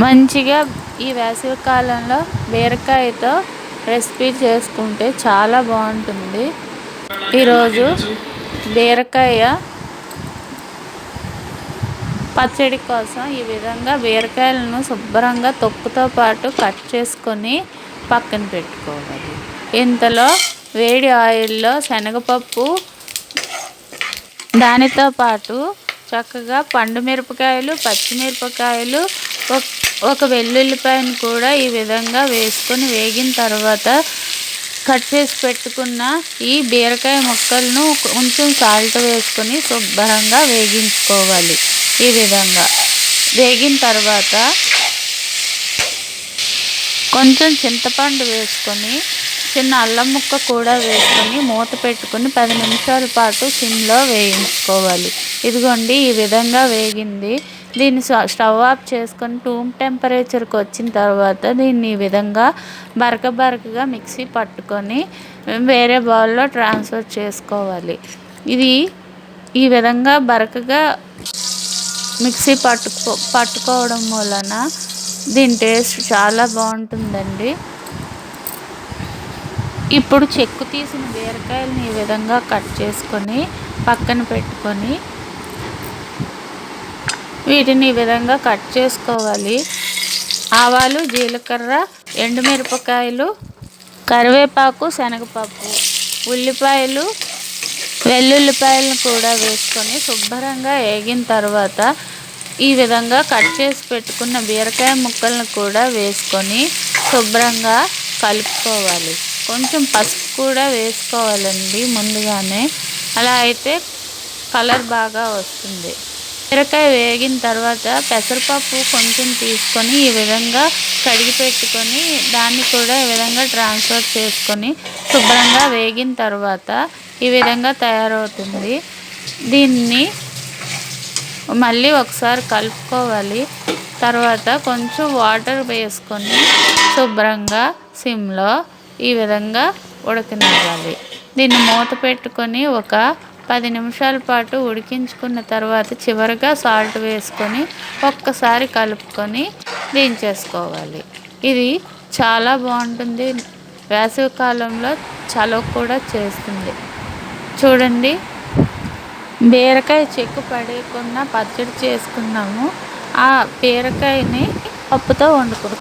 మంచిగా ఈ వేసవి కాలంలో బీరకాయతో రెసిపీ చేసుకుంటే చాలా బాగుంటుంది. ఈరోజు బీరకాయ పచ్చడి కోసం ఈ విధంగా బీరకాయలను శుభ్రంగా తొక్కుతో పాటు కట్ చేసుకొని పక్కన పెట్టుకోవాలి. ఇంతలో వేడి ఆయిల్లో శనగపప్పు, దానితో పాటు చక్కగా పండు మిరపకాయలు, పచ్చిమిరపకాయలు, ఒక వెల్లుల్లిపాయను కూడా ఈ విధంగా వేసుకొని వేగిన తర్వాత కట్ చేసి పెట్టుకున్న ఈ బీరకాయ ముక్కలను కొంచెం సాల్ట్ వేసుకొని శుభ్రంగా వేగించుకోవాలి. ఈ విధంగా వేగిన తర్వాత కొంచెం చింతపండు వేసుకొని చిన్న అల్లం ముక్క కూడా వేసుకొని మూత పెట్టుకొని 10 నిమిషాల పాటు సిమ్లో వేయించుకోవాలి. ఇదిగోండి ఈ విధంగా వేగింది. దీన్ని స్టవ్ ఆఫ్ చేసుకొని రూమ్ టెంపరేచర్కి వచ్చిన తర్వాత దీన్ని ఈ విధంగా బరకగా మిక్సీ పట్టుకొని వేరే బౌల్లో ట్రాన్స్ఫర్ చేసుకోవాలి. ఇది ఈ విధంగా బరకగా మిక్సీ పట్టుకోవడం వలన దీని టేస్ట్ చాలా బాగుంటుందండి. ఇప్పుడు చెక్కు తీసిన బీరకాయలను ఈ విధంగా కట్ చేసుకొని పక్కన పెట్టుకొని వీటిని ఈ విధంగా కట్ చేసుకోవాలి. ఆవాలు, జీలకర్ర, ఎండుమిరపకాయలు, కరివేపాకు, శనగపప్పు, ఉల్లిపాయలు, వెల్లుల్లిపాయలను కూడా వేసుకొని శుభ్రంగా వేగిన తర్వాత ఈ విధంగా కట్ చేసి పెట్టుకున్న బీరకాయ ముక్కలను కూడా వేసుకొని శుభ్రంగా కలుపుకోవాలి. కొంచెం పసుపు కూడా వేసుకోవాలండి ముందుగానే, అలా అయితే కలర్ బాగా వస్తుంది. బీరకాయ వేగిన తర్వాత పెసరపప్పు కొంచెం తీసుకొని ఈ విధంగా కడిగి పెట్టుకొని దాన్ని కూడా ఈ విధంగా ట్రాన్స్ఫర్ చేసుకొని శుభ్రంగా వేగిన తర్వాత ఈ విధంగా తయారవుతుంది. దీన్ని మళ్ళీ ఒకసారి కలుపుకోవాలి. తర్వాత కొంచెం వాటర్ వేసుకొని శుభ్రంగా సిమ్లో ఈ విధంగా ఉడకనివ్వాలి. దీన్ని మూత పెట్టుకొని ఒక 10 నిమిషాల పాటు ఉడికించుకున్న తర్వాత చివరిగా సాల్ట్ వేసుకొని ఒక్కసారి కలుపుకొని దించేసుకోవాలి. ఇది చాలా బాగుంటుంది. వేసవి కాలంలో చలువ కూడా చేస్తుంది. చూడండి, బీరకాయ చెక్కు పడేయకుండా పచ్చడి చేసుకున్నాము. ఆ బీరకాయని పప్పుతో వండుకుంటాం.